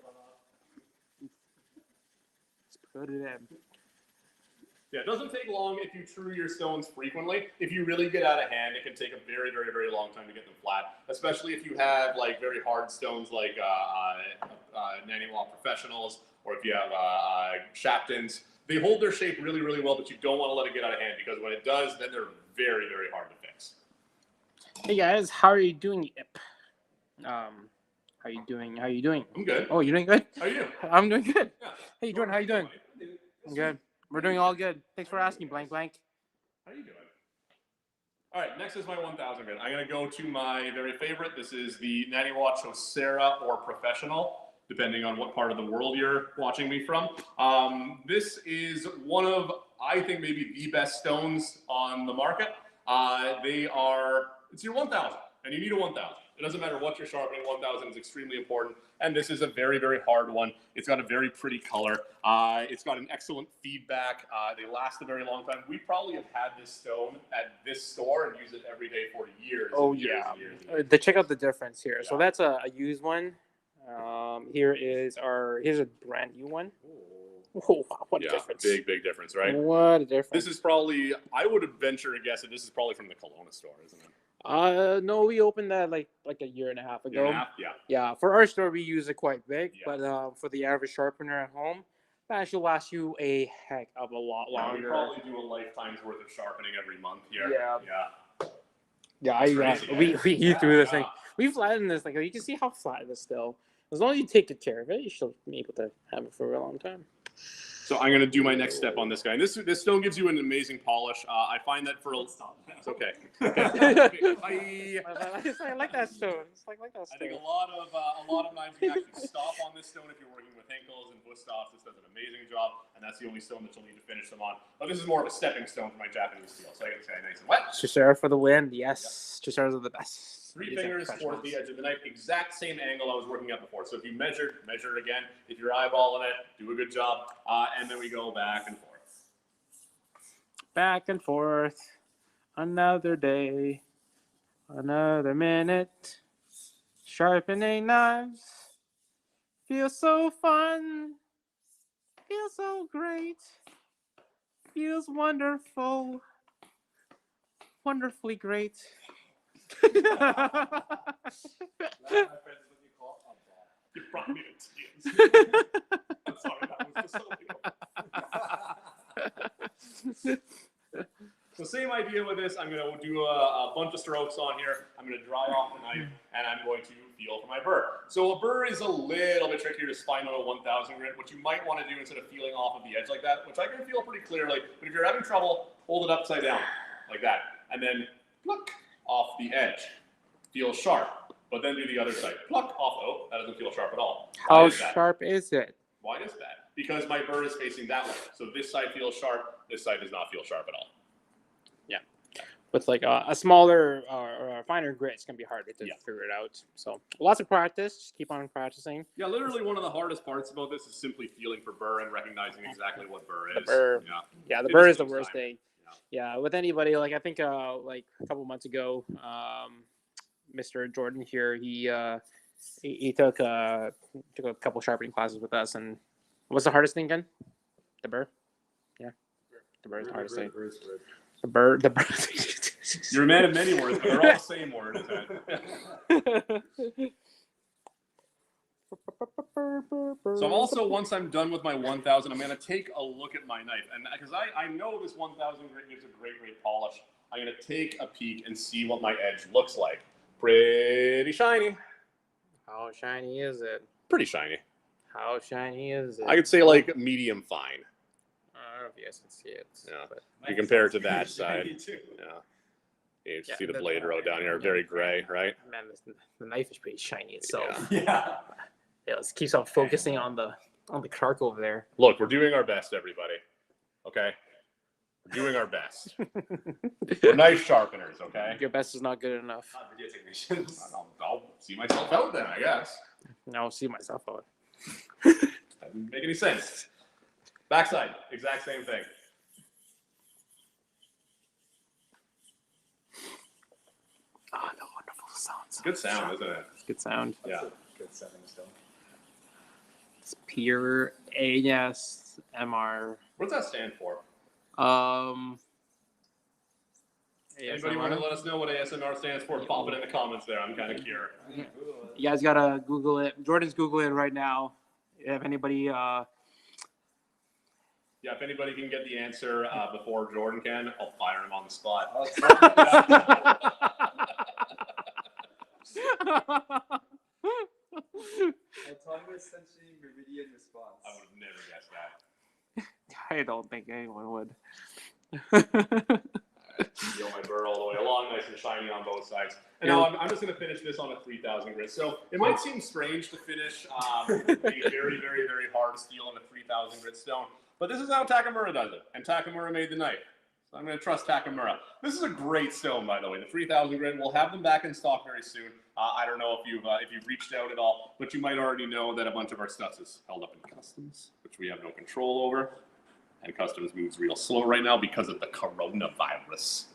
Just put it in. Yeah, it doesn't take long if you true your stones frequently. If you really get out of hand, it can take a very, very, very long time to get them flat, especially if you have like very hard stones like Knifewear Professionals, or if you have Sharpenings. They hold their shape really, really well, but you don't want to let it get out of hand, because when it does, then they're very, very hard to fix. Hey guys, how are you doing? How you doing? How you doing? I'm good. Oh, you're doing good? How are you? I'm doing good. Yeah. Hey Jordan, how you doing? I'm good. We're doing all good. Thanks for asking, blank blank. How are you doing? All right, next is my 1,000 grit. I'm going to go to my very favorite. This is the Nightforce Stoneholder or Professional, depending on what part of the world you're watching me from. This is one of, I think, maybe the best stones on the market. It's your 1,000, and you need a 1,000. It doesn't matter what you're sharpening, 1,000 is extremely important. And this is a very, very hard one. It's got a very pretty color. It's got an excellent feedback. They last a very long time. We probably have had this stone at this store and use it every day for years. Oh and years yeah. and years and years. Check out the difference here. So Yeah. that's a used one. Here's a brand new one. Oh, what a Yeah, difference! big, big difference, right? What a difference! This is probably, I would venture a guess that this is probably from the Kelowna store, isn't it? No, we opened that like a year and a half Year ago. and a half? Yeah. Yeah, for our store we use it quite big, Yeah. but for the average sharpener at home, that should last you a heck of a lot Yeah, we longer. probably do a lifetime's worth of sharpening every month here. Yeah. Yeah. Yeah, Crazy, we eh? eat through this Yeah. thing. We flattened this, like you can see how flat it is still. As long as you take good care of it, you should be able to have it for a long time. So I'm going to do my next step on this guy. And this stone gives you an amazing polish. I find that for a... It's okay. Bye. I like that stone. It's like that I stone. think a lot of knives you can actually stop on this stone if you're working with Henkels and Bustoffs. This does an amazing job, and that's the only stone that you'll need to finish them on. But this is more of a stepping stone for my Japanese steel, so I can say nice and wet. Chusera for the win. Yes, Chuseras are the best. 3 These are fingers towards professionals. the edge of the knife, exact same angle I was working at before. So if you measure it again. If you're eyeballing it, do a good job, and then we go back and forth. Back and forth. Another day. Another minute. Sharpening knives. Feels so fun. Feels so great. Feels wonderful. Wonderfully great. You brought me to tears. I'm sorry, that was just so So same idea with this. I'm going to do a bunch of strokes on here. I'm going to dry off the knife, and I'm going to feel for my burr. So a burr is a little bit trickier to spine on a 1000 grit. What you might want to do instead of feeling off of the edge like that, which I can feel pretty clearly, but if you're having trouble, hold it upside down like that, and then pluck off the edge. Feel sharp, but then do the other side. Pluck off. Oh, that doesn't feel sharp at all. Why How is that? sharp is it? Why is that? Because my burr is facing that way. So this side feels sharp, this side does not feel sharp at all. Yeah. With like a smaller or a finer grit, it's going to be harder to figure it out. So lots of practice. Just keep on practicing. Yeah, literally one of the hardest parts about this is simply feeling for burr and recognizing exactly what burr is. The burr. Yeah, The It burr just is the takes worst time. thing. Yeah, with anybody, like I think like a couple months ago, Mr. Jordan here, he took a couple sharpening classes with us, and what's the hardest thing again? The burr. Yeah, the burr is the hardest thing. The burr. You're a man of many words, but they're all the same word, isn't it? So I'm also, once I'm done with my 1000, I'm going to take a look at my knife. And because I know this 1000 grit gives a great polish, I'm going to take a peek and see what my edge looks like. Pretty shiny. How shiny is it? Pretty shiny. How shiny is it? I could say like medium fine. I don't know if you guys can see it. Yeah. But You compare it to that side. Too. Yeah. You Yeah, see the the- blade row down here, very gray, right? man, the knife is pretty shiny itself. Yeah. Yeah. Yeah, let's keep on focusing on the Clark over there. Look, we're doing our best, everybody. Okay? We're doing our best. We're knife sharpeners, okay? Your best is not good enough. Not video technicians. I'll see myself out then, I guess. I'll see myself out. That didn't make any sense. Backside, exact same thing. Oh, the wonderful sounds. Good sound, isn't it? It's good sound. Yeah. Good setting stone. It's pure ASMR. What does that stand for? Anybody want to let us know what ASMR stands for? Pop it in the comments there. I'm kind of curious. You guys gotta Google it. Jordan's Googling it right now. If anybody, Yeah, if anybody can get the answer before Jordan can, I'll fire him on the spot. Oh, it's autonomous sensing meridian response. I would have never guessed that. I don't think anyone would. Feel my burr all the way along, nice and shiny on both sides. And now I'm just going to finish this on a 3000 grit. So it might seem strange to finish a very hard steel on a 3000 grit stone, but this is how Takamura does it, and Takamura made the knife. So I'm going to trust Takamura. This is a great stone, by the way, the 3000 grit. We'll have them back in stock very soon. I don't know if you've reached out at all, but you might already know that a bunch of our stuff is held up in customs, which we have no control over. And customs moves real slow right now because of the coronavirus.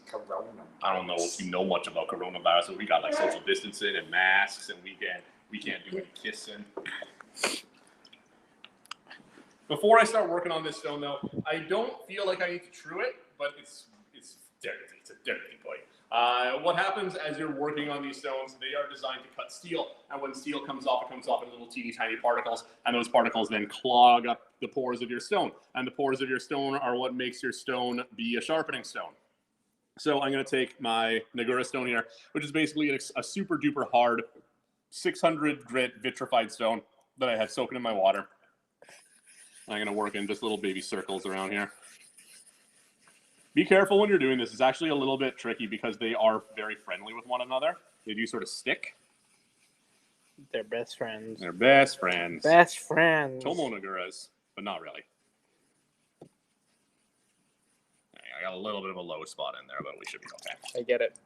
I don't know if you know much about coronavirus, but we got like social distancing and masks, and we can't do any kissing. Before I start working on this stone, though, I don't feel like I need to true it, but it's dirty. It's a dirty boy. What happens as you're working on these stones, they are designed to cut steel, and when steel comes off, it comes off in little teeny tiny particles, and those particles then clog up the pores of your stone, and the pores of your stone are what makes your stone be a sharpening stone. So I'm going to take my Nagura stone here, which is basically a super duper hard 600 grit vitrified stone that I had soaking in my water. I'm going to work in just little baby circles around here. Be careful when you're doing this. It's actually a little bit tricky because they are very friendly with one another. They do sort of stick. They're best friends. They're best friends. Best friends. Tomo Naguras, but not really. I got a little bit of a low spot in there, but we should be okay. I get it.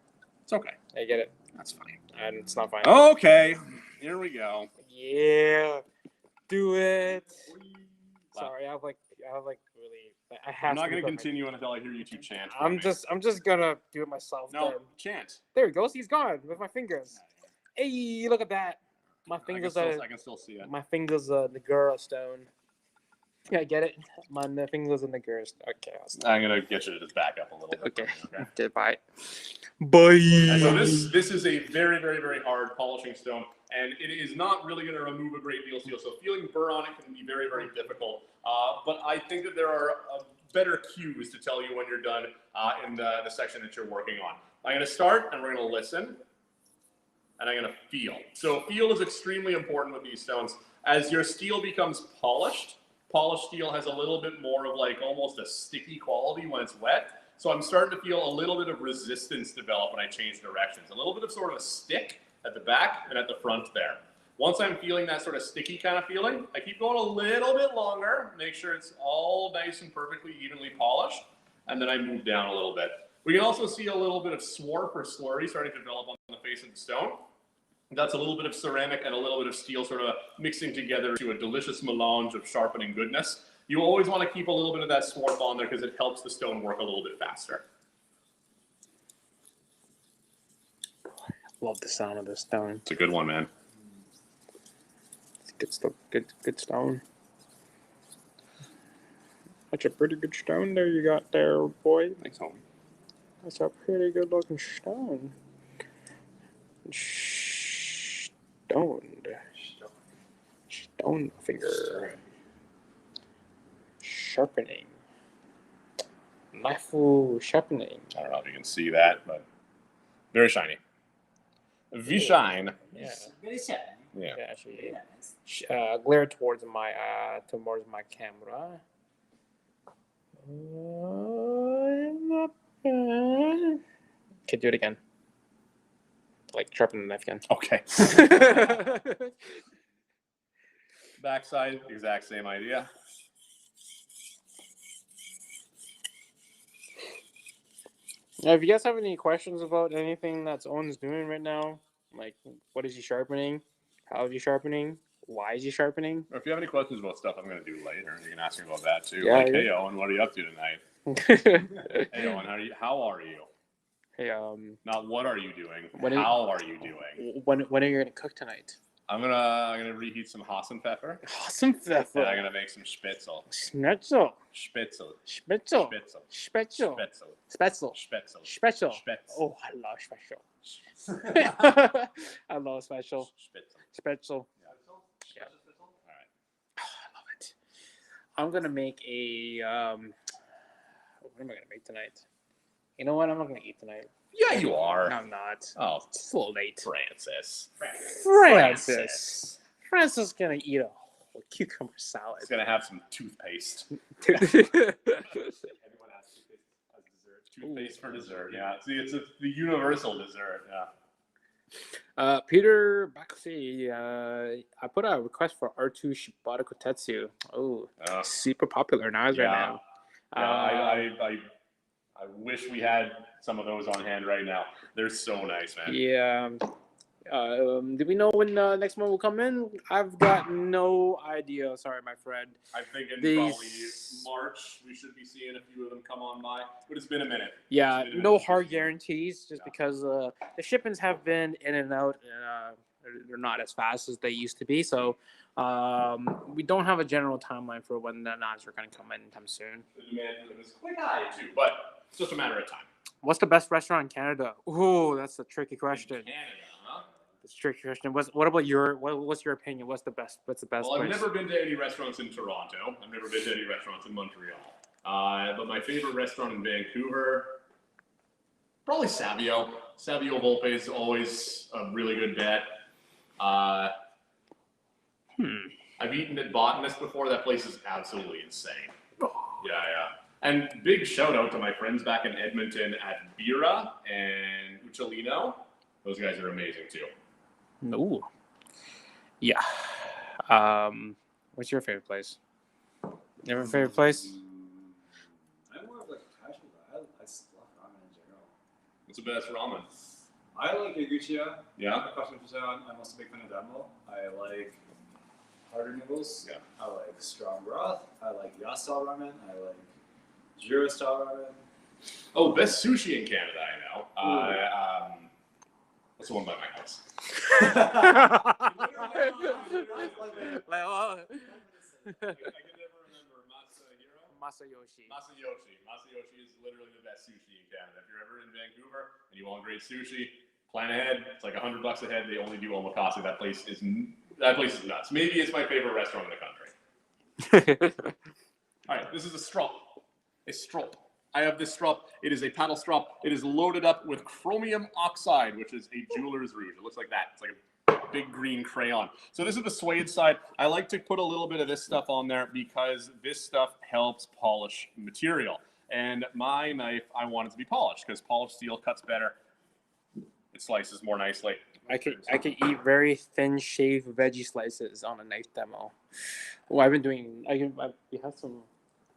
It's okay. I get it. That's fine. And it's not fine. Okay, here we go. Yeah. Do it. Sorry, I have really. I have. I'm not going to continue until I hear you two chant. I'm just gonna do it myself. No, then. chant. There he goes. He's gone with my fingers. Hey, look at that. My fingers I can still see it. My fingers are the girl stone. Yeah, I get it. My fingers are the girl stone. Okay. I'm going to get you to just back up a little bit. Okay. Okay. Okay. Bye. Bye. And so this is a very, very, very hard polishing stone, and it is not really going to remove a great deal of steel. So feeling burr on it can be very, very difficult. But I think that there are better cues to tell you when you're done in the section that you're working on. I'm going to start, and we're going to listen, and I'm going to feel. So feel is extremely important with these stones. As your steel becomes polished steel has a little bit more of like almost a sticky quality when it's wet. So I'm starting to feel a little bit of resistance develop when I change directions. A little bit of sort of a stick at the back and at the front there. Once I'm feeling that sort of sticky kind of feeling, I keep going a little bit longer, make sure it's all nice and perfectly evenly polished, and then I move down a little bit. We can also see a little bit of swarf or slurry starting to develop on the face of the stone. That's a little bit of ceramic and a little bit of steel sort of mixing together to a delicious melange of sharpening goodness. You always want to keep a little bit of that swarf on there because it helps the stone work a little bit faster. Love the sound of this stone. It's a good one, man. It's good stuff. Good stone. That's a pretty good stone there you got there, boy. Thanks, homie. That's a pretty good looking stone. Stone finger. Sharpening. Knifewear sharpening. I don't know if you can see that, but very shiny. V-shine. Yeah. Very shiny. Yeah. Yeah, actually. Very nice. Glare towards my camera. Okay, do it again. Like sharpen the knife again. Okay. Backside, exact same idea. Now, if you guys have any questions about anything that's Owen's doing right now, like what is he sharpening? How is he sharpening? Why is he sharpening? Or if you have any questions about stuff I'm going to do later, you can ask me about that too. Yeah, like, yeah. hey Owen, what are you up to tonight? Hey Owen, how are you? Hey, Not what are you doing? When How are you doing? when are you gonna cook tonight? I'm gonna reheat some Hassenpfeffer. Awesome, And I'm gonna make some Spitzel. Schnitzel. Spitzel. Spitzel. Spitzel. Spitzel. Spitzel. Spitzel. Spitzel. Special. Spitzel. Oh, I love special. I love special. Spitzel. Special. Yeah. All right. I love it. I'm gonna make a what am I gonna make tonight? You know what? I'm not gonna eat tonight. Yeah, you are. No, I'm not. Oh, It's a little late. Francis. Francis is gonna eat a whole cucumber salad. He's gonna have some toothpaste. Everyone has toothpaste as dessert. Toothpaste for dessert. Yeah. See, it's the universal dessert. Yeah. Peter Bakasi, I put a request for R2 Shibata Kotetsu. Oh, super popular right now. Yeah, I wish we had some of those on hand right now. They're so nice, man. Yeah. Do we know when the next one will come in? I've got no idea. Sorry, my friend. I'm thinking These- probably March we should be seeing a few of them come on by. But it's been a minute. Yeah, It's been a no minute. hard guarantees, just Yeah. because the shipments have been in and out. They're not as fast as they used to be. So we don't have a general timeline for when the knives are going to come in anytime soon. The demand for them is quite high too, but it's just a matter of time. What's the best restaurant in Canada? Ooh, that's a tricky question. In Canada, huh? That's a tricky question. What about your what's your opinion? What's the best Well, I've place? never been to any restaurants in Toronto. I've never been to any restaurants in Montreal. But my favorite restaurant in Vancouver, probably Savio. Savio Volpe is always a really good bet. I've eaten at Botanist before. That place is absolutely insane. Yeah. And big shout out to my friends back in Edmonton at Bira and Ucholino. Those guys are amazing too. No. Yeah. What's your favorite place? You have a favorite place? I'm more of like a casual guy. I just love ramen in general. What's the best ramen? I like Yaguchiya. Yeah. Question for John. I'm also a big fan of Demo. I like harder noodles. Yeah. I like strong broth. I like Ya-style ramen. I like Jura-style ramen. Oh, best sushi in Canada, I know. What's the one by my house? Like, oh. I can never remember. Masayoshi. Masayoshi is literally the best sushi in Canada. If you're ever in Vancouver and you want great sushi, plan ahead. It's like $100 a head. They only do omakase. That place is nuts. Maybe it's my favorite restaurant in the country. All right, this is a strop. A strop. I have this strop. It is a paddle strop. It is loaded up with chromium oxide, which is a jeweler's rouge. It looks like that. It's like a big green crayon. So this is the suede side. I like to put a little bit of this stuff on there because this stuff helps polish material. And my knife, I want it to be polished because polished steel cuts better. It slices more nicely. I could eat very thin shaved veggie slices on a knife demo. Oh, I've been doing. We have some.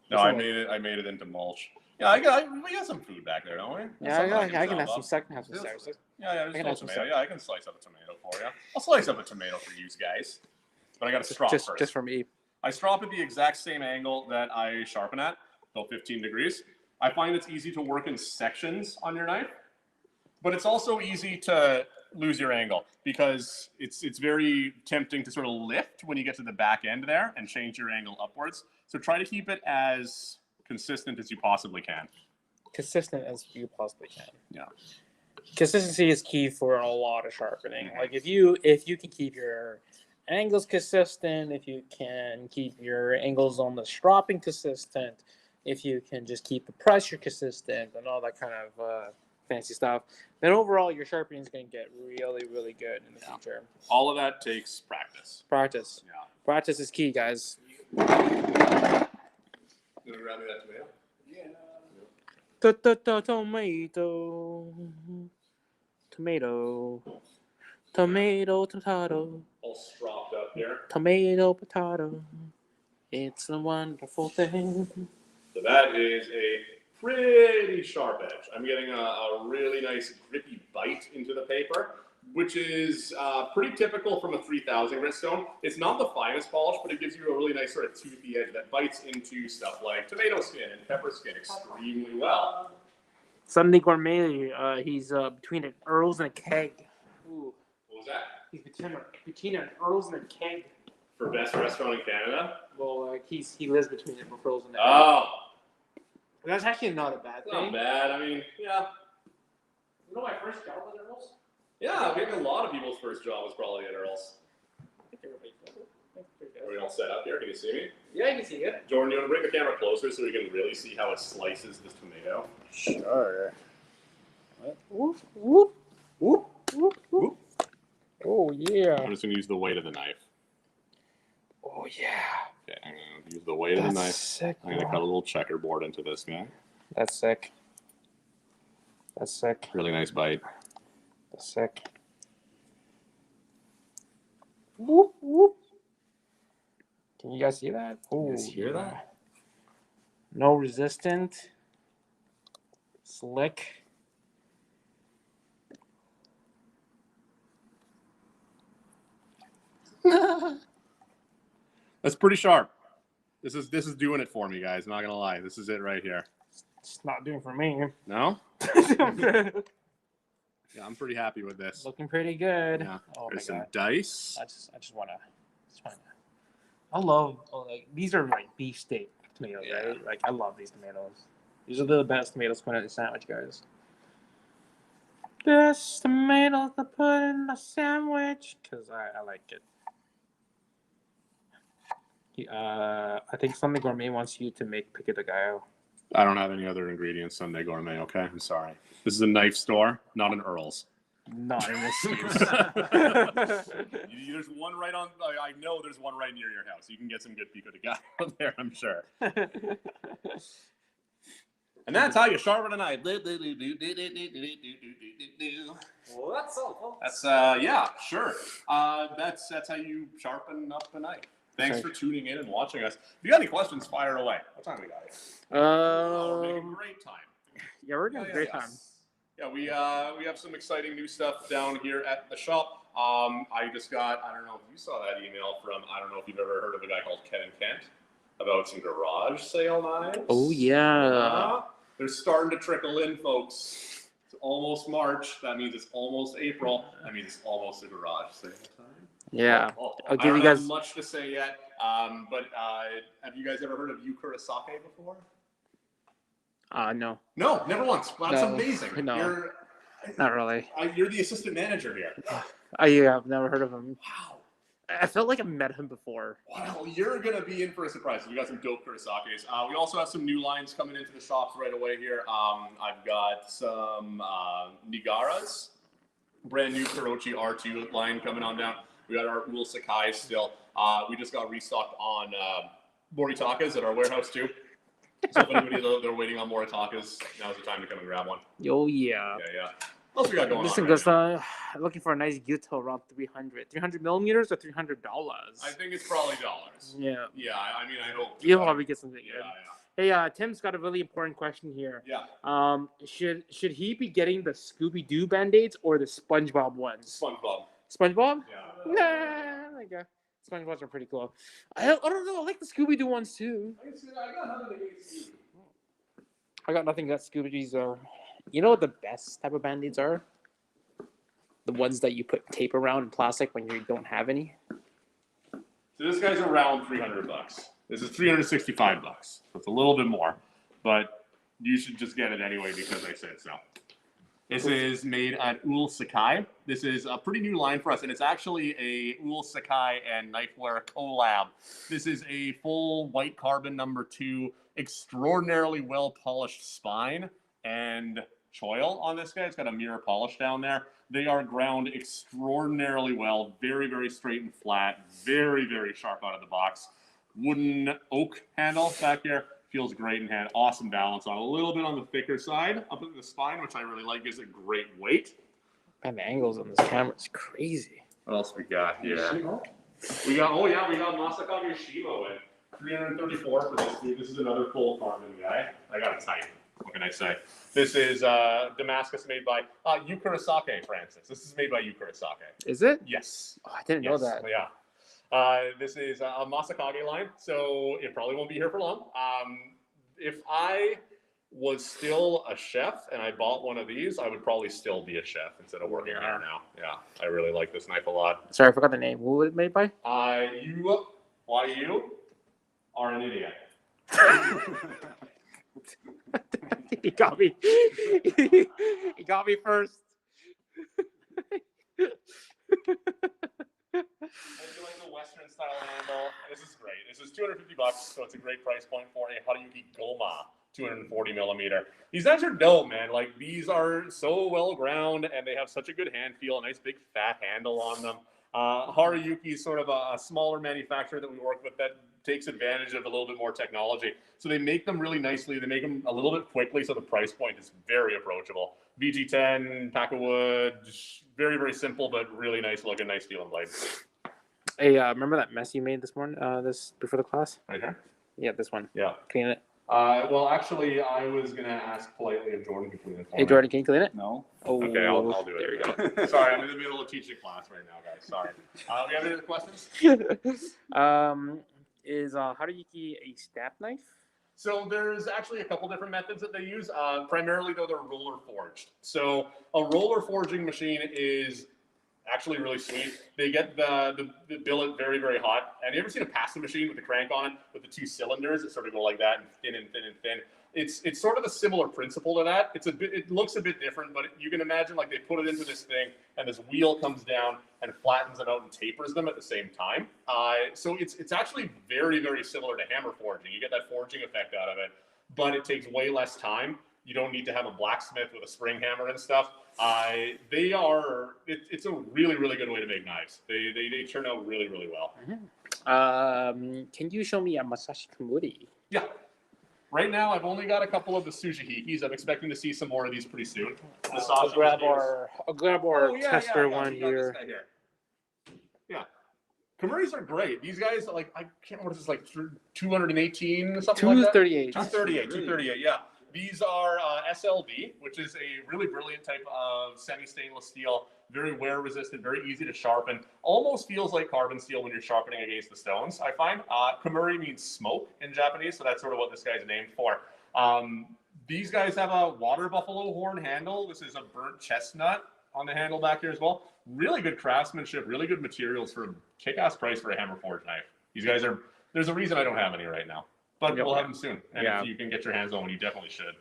No, I made it into mulch. Yeah, we got some food back there, don't we? Yeah, I can have some second half of sauce. Yeah, there's no tomato. Yeah, I can slice up a tomato for you. I'll slice up a tomato for you guys. But I got to strop first. Just for me. I strop at the exact same angle that I sharpen at, about 15 degrees. I find it's easy to work in sections on your knife, but it's also easy to lose your angle because it's very tempting to sort of lift when you get to the back end there and change your angle upwards. So try to keep it as consistent as you possibly can. Consistent as you possibly can. Yeah. Consistency is key for a lot of sharpening. Mm-hmm. Like if you can keep your angles consistent, if you can keep your angles on the stropping consistent, if you can just keep the pressure consistent and all that kind of fancy stuff, then overall your sharpening is going to get really, really good in the future. All of that takes practice. Practice. Yeah. Practice is key, guys. You gonna grab me that tomato? Tomato, potato. All stropped up here. Tomato, potato. It's a wonderful thing. So that is a pretty sharp edge. I'm getting a really nice grippy bite into the paper, which is pretty typical from a 3000 grit stone. It's not the finest polish, but it gives you a really nice sort of toothy edge that bites into stuff like tomato skin and pepper skin extremely well. Sunday Gourmet, he's between an Earl's and a keg. Ooh. What was that? He's between an Earl's and a keg. For best restaurant in Canada? Well, he lives between an Earl's and a keg. Oh. That's actually not a bad thing. Not bad. I mean, yeah. You know my first job was at Earl's? Yeah, I think a lot of people's first job was probably at Earl's. Are we all set up here? Can you see me? Yeah, you can see it. Jordan, you want to bring the camera closer so we can really see how it slices this tomato? Sure. Whoop, whoop, whoop, whoop, whoop. Oh, yeah. I'm just going to use the weight of the knife. Oh, yeah. Okay, I'm going to use the weight of the knife. Sick. I'm going to cut a little checkerboard into this guy. That's sick. That's sick. Really nice bite. That's sick. Whoop, whoop. Can you guys see that? Oh, You guys hear that? No resistant. Slick. That's pretty sharp. This is doing it for me, guys. Not gonna lie. This is it right here. It's not doing for me. No? Yeah, I'm pretty happy with this. Looking pretty good. Yeah. Oh There's my some God. dice. I just wanna. I love these are like beefsteak tomatoes, Yeah. right? Like I love these tomatoes. These are the best tomatoes put in a sandwich, guys. Best tomatoes to put in a sandwich, because I like it. I think Sunday Gourmet wants you to make pico de gallo. I don't have any other ingredients Sunday Gourmet, okay? I'm sorry. This is a knife store, not an Earl's. Not an excuse. There's one right on. I know there's one right near your house. You can get some good pico de gallo there, I'm sure. And that's how you sharpen a knife. Well, that's all. That's yeah, sure. That's how you sharpen up a knife. Thanks for tuning in and watching us. If you got any questions, fire away. What time we got here? We're making great time. Yeah, we're doing great time. Yeah, we have some exciting new stuff down here at the shop. I just got, I don't know if you saw that email from, I don't know if you've ever heard of a guy called Ken and Kent about some garage sale knives. Oh, yeah. They're starting to trickle in, folks. It's almost March. That means it's almost April. That means it's almost a garage sale time. Yeah. I don't have much to say yet, but have you guys ever heard of Ukurasake before? No. No, never once. Well, that's amazing. No, not really. You're the assistant manager here. I've never heard of him. Wow. I felt like I met him before. Well, you're going to be in for a surprise. We got some dope Kurosakes. We also have some new lines coming into the shops right away here. I've got some Nigaras, brand new Kurochi R2 line coming on down. We got our Uul Sakai still. We just got restocked on Moritakas at our warehouse too. So if anybody they're waiting on Moritakas, now's the time to come and grab one. Oh, yeah. Yeah. What else we got going Listen, on? Listen, looking for a nice Gyuto around 300 millimeters or $300. I think it's probably dollars. Yeah. Yeah, I mean, I hope. You'll probably get something good. Yeah. Hey, Tim's got a really important question here. Yeah. Should he be getting the Scooby-Doo Band-Aids or the SpongeBob ones? SpongeBob. SpongeBob? Yeah. Nah, like SpongeBob's are pretty cool. I don't know. I like the Scooby-Doo ones too. I got nothing against Scooby-Doo's. You know what the best type of Band-Aids are? The ones that you put tape around in plastic when you don't have any. So this guy's around $300. This is $365. So it's a little bit more, but you should just get it anyway because I said so. This is made at Uul Sakai. This is a pretty new line for us, and it's actually a Uul Sakai and Knifewear collab. This is a full white carbon #2, extraordinarily well polished spine and choil on this guy. It's got a mirror polish down there. They are ground extraordinarily well, very, very straight and flat, very, very sharp out of the box. Wooden oak handle back here. Feels great in hand. Awesome balance on. A little bit on the thicker side up at the spine, which I really like. Gives it great weight. Man, the angles on this camera is crazy. What else we got here? We got Masakage Shibo in 334 for this dude. This is another full carbon guy. I got it tight. What can I say? This is Damascus made by Ukurasake, Francis. This is made by Ukurasake. Is it? Yes. Oh, I didn't know that. Yeah. This is a Masakage line, so it probably won't be here for long. If I was still a chef and I bought one of these, I would probably still be a chef instead of working here now. Yeah, I really like this knife a lot. Sorry, I forgot the name. Who was it made by? You are an idiot. He got me. He got me first. If you like the Western style handle, this is great. This is $250, so it's a great price point for a Haruyuki Goma 240 millimeter. These knives are dope, man. Like, these are so well ground, and they have such a good hand feel, a nice big fat handle on them. Haruyuki is sort of a smaller manufacturer that we work with that takes advantage of a little bit more technology. So they make them really nicely. They make them a little bit quickly, so the price point is very approachable. VG10, pack of wood, very, very simple, but really nice looking, nice steel and blade. Hey, remember that mess you made this morning, before the class? Right here? Yeah, this one. Yeah. Clean it. Well, actually, I was going to ask politely if Jordan could clean it for me. Hey, Jordan, can you clean it? No. Oh, okay, I'll do it. There you go. Sorry, I'm in the middle of teaching class right now, guys. Sorry. Do you have any other questions? Is Haruyuki a stab knife? So there's actually a couple different methods that they use. Primarily, though, they're roller forged. So a roller forging machine is Actually, really sweet. They get the billet very, very hot. And you ever seen a pasta machine with the crank on it with the 2 cylinders that sort of go like that and thin and thin and thin? It's sort of a similar principle to that. It looks a bit different, but you can imagine like they put it into this thing and this wheel comes down and flattens it out and tapers them at the same time. So it's actually very, very similar to hammer forging. You get that forging effect out of it, but it takes way less time. You don't need to have a blacksmith with a spring hammer and stuff. It's a really, really good way to make knives. They turn out really, really well. Can you show me a Masashi Komori? Yeah. Right now, I've only got a couple of the sushihikis. I'm expecting to see some more of these pretty soon. I'll grab our tester one here. Yeah. Komoris are great. These guys, like, I can't remember what this is, like 218 or something like that? 238. 238, yeah. These are SLD, which is a really brilliant type of semi-stainless steel, very wear resistant, very easy to sharpen. Almost feels like carbon steel when you're sharpening against the stones, I find. Komori means smoke in Japanese, so that's sort of what this guy's named for. These guys have a water buffalo horn handle. This is a burnt chestnut on the handle back here as well. Really good craftsmanship, really good materials for a kick-ass price for a hammer forged knife. These guys are, there's a reason I don't have any right now. But we'll have them soon. And if you can get your hands on one, you definitely should.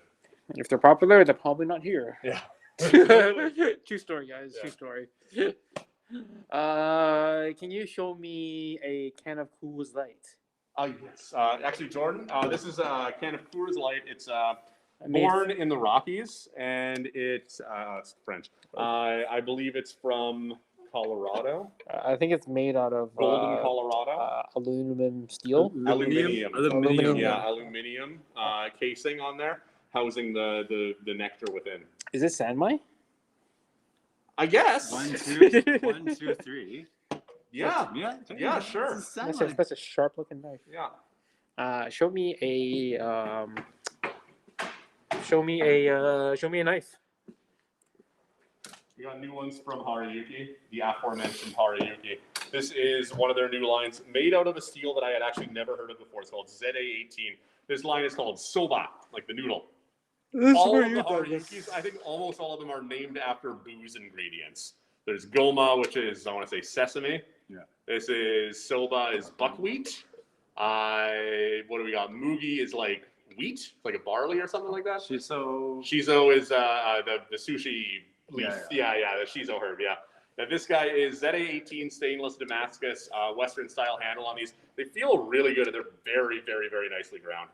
If they're popular, they're probably not here. Yeah. True story, guys. Yeah. True story. Can you show me a can of Coors Light? Yes. Actually, Jordan, this is a can of Coors Light. It's born in the Rockies, and it's French. I believe it's from Colorado. I think it's made out of Golden, Colorado. Aluminum steel. Aluminium. Yeah, aluminium casing on there, housing the nectar within. Is it Sanmai? I guess. 1, 2, 3. Yeah, sure. That's a sharp looking knife. Yeah. Show me a knife. We got new ones from Haruyuki, the aforementioned Haruyuki. This is one of their new lines made out of a steel that I had actually never heard of before. It's called ZA18. This line is called soba, like the noodle. All of the Haruyukis, I think almost all of them are named after booze ingredients. There's goma, which is, I want to say, sesame. Yeah. This is soba is buckwheat. What do we got? Mugi is like wheat, like a barley or something like that. Shiso is the sushi leaf. Yeah, the shiso herb. Yeah. Now this guy is ZA18 stainless Damascus Western style handle on these. They feel really good and they're very, very, very nicely ground.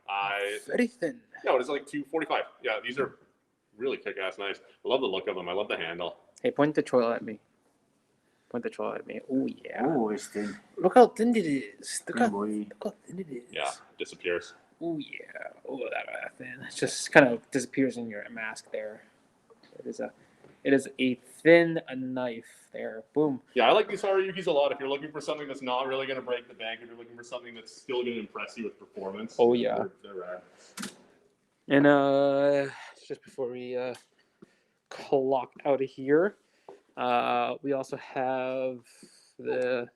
Very thin. No, it's like 245. Yeah, these are really kick-ass knives. I love the look of them. I love the handle. Hey, point the choil at me. Point the choil at me. Oh yeah. Oh, it's thin. Look how thin it is. Look how thin it is. Yeah, disappears. Oh yeah. Oh, that thin. It just kind of disappears in your mask there. It is a thin knife there. Boom. Yeah, I like these Haruyukis a lot. If you're looking for something that's not really going to break the bank, if you're looking for something that's still going to impress you with performance. Oh yeah. They're rad. And just before we clock out of here, we also have we've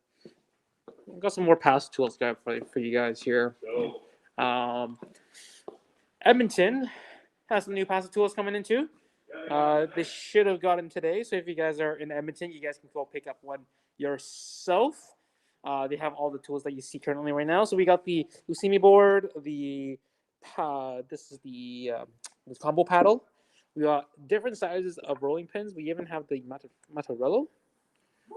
got some more pass tools for you guys here. So, Edmonton has some new pass tools coming in too. They should have gotten today. So if you guys are in Edmonton, you guys can go pick up one yourself. They have all the tools that you see currently right now. So we got the Usimi board, this is the combo paddle. We got different sizes of rolling pins. We even have the Matarello.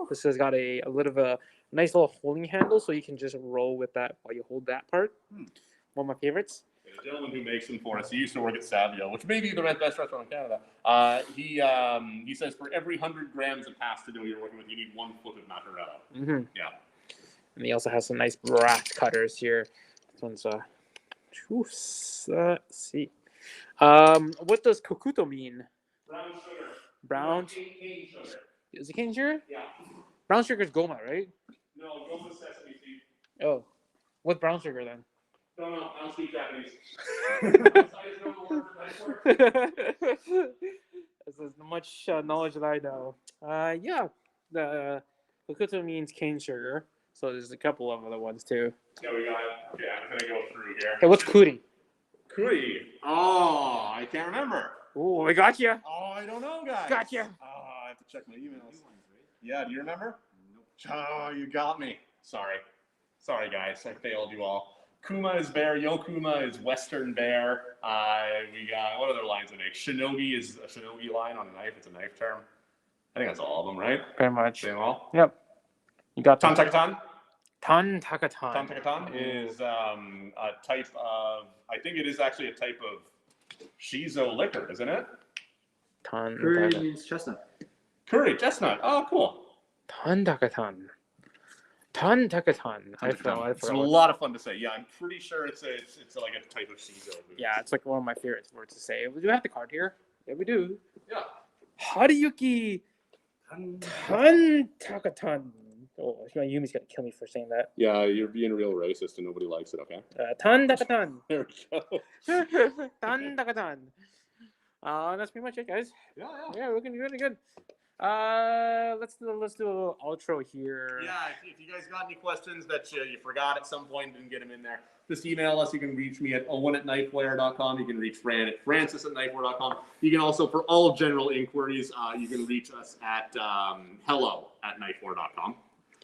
This has got a little of a nice little holding handle, so you can just roll with that while you hold that part. One of my favorites. The gentleman who makes them for us, he used to work at Savio, which may be the best restaurant in Canada. He says for every 100 grams of pasta dough you're working with, you need 1 foot of Matarello. Mm-hmm. Yeah. And he also has some nice brass cutters here. This one's let's see. What does kokuto mean? Brown sugar. Brown. Cane sugar. Is it cane sugar? Yeah. Brown sugar is goma, right? No, goma sesame seed. Oh, what's brown sugar then? No, I don't speak Japanese. I just know the word for Nightforce. This is much knowledge that I know. Yeah, the kokuto means cane sugar. So there's a couple of other ones too. Yeah, we got it. Okay, I'm gonna go through here. Hey, what's kuri? Kuri. Oh, I can't remember. Oh, I got you. Oh, I don't know, guys. Gotcha. Oh, I have to check my emails. Yeah, do you remember? Oh, you got me. Sorry, guys, I failed you all. Kuma is bear. Yokuma is Western bear. We got what other lines of it? Shinogi is a shinogi line on a knife. It's a knife term. I think that's all of them, right? Pretty much. Say them all. Yep. You got Tan Takatan. Tan Takatan. Tan Takatan is a type of. I think it is actually a type of shiso liquor, isn't it? Tan Curry Takatan. means chestnut. Curry chestnut. Oh, cool. Tan Takatan. Tan Takatan. I It's a forgot. lot of fun to say. Yeah, I'm pretty sure it's like a type of shiso. Yeah, it's like one of my favorite words to say. We do have the card here. Yeah, we do. Yeah. Hariyuki Tan Takatan. Oh, Yumi's gonna kill me for saying that. Yeah, you're being real racist and nobody likes it. Okay. Tan Takatan. There we go. Tan Takatan. That's pretty much it, guys. Yeah. Yeah, we're looking really good. Let's do a little outro here. Yeah, if you guys got any questions that you forgot at some point, didn't get them in there, just email us. You can reach me at owen@knifewear.com. You can reach Fran at francis@knifewear.com. You can also, for all general inquiries, you can reach us at hello@knifewear.com.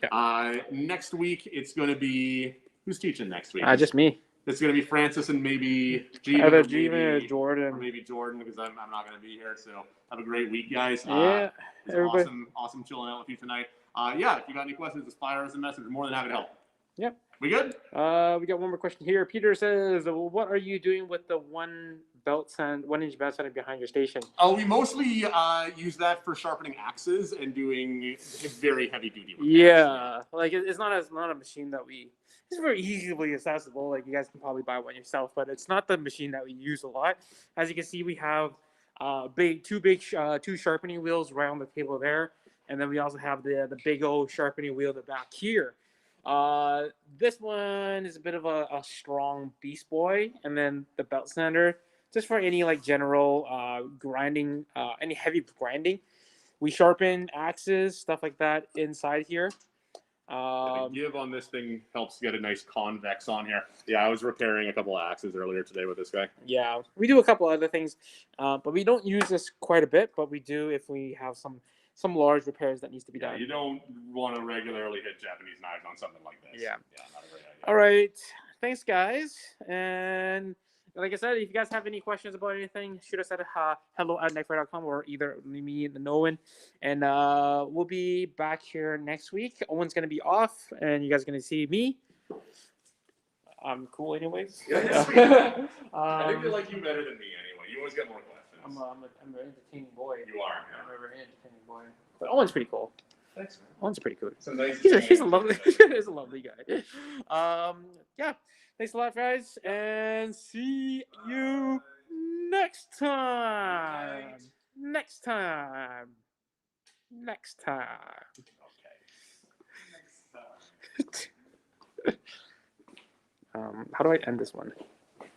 Yeah. Next week, it's going to be, who's teaching next week? Just me. It's going to be Francis and maybe Either Jeevan or Jordan. or maybe Jordan, because I'm not going to be here. So have a great week, guys. Yeah, it's everybody. awesome chilling out with you tonight. Yeah, if you got any questions, just fire us a message. We're more than happy to help. Yep. We good? We got one more question here. Peter says, "What are you doing with the 1 inch belt sander behind your station?" Oh, we mostly use that for sharpening axes and doing very heavy duty repairs. Yeah, like it's not a machine that we. It's very easily accessible. Like you guys can probably buy one yourself, but it's not the machine that we use a lot. As you can see, we have two sharpening wheels right on the table there, and then we also have the big old sharpening wheel in the back here. This one is a bit of a strong beast boy, and then the belt sander just for any like general grinding, any heavy grinding. We sharpen axes, stuff like that inside here. The give on this thing helps get a nice convex on here. Yeah, I was repairing a couple of axes earlier today with this guy. Yeah, we do a couple other things, but we don't use this quite a bit. But we do if we have some large repairs that needs to be done. You don't want to regularly hit Japanese knives on something like this. Yeah. Not a great idea. All right, thanks guys, and like I said, if you guys have any questions about anything, shoot us at hello@knifewear.com or either me and Owen. And we'll be back here next week. Owen's going to be off, and you guys are going to see me. I'm cool anyways. I think they like you better than me anyway. You always get more questions. I'm an entertaining boy. You are. I'm a very entertaining boy. But Owen's pretty cool. Thanks, man. Owen's pretty cool. So nice. He's a lovely he's a lovely guy. Yeah. Thanks a lot, guys, and see you next time. Next time. Okay. Next time. How do I end this one?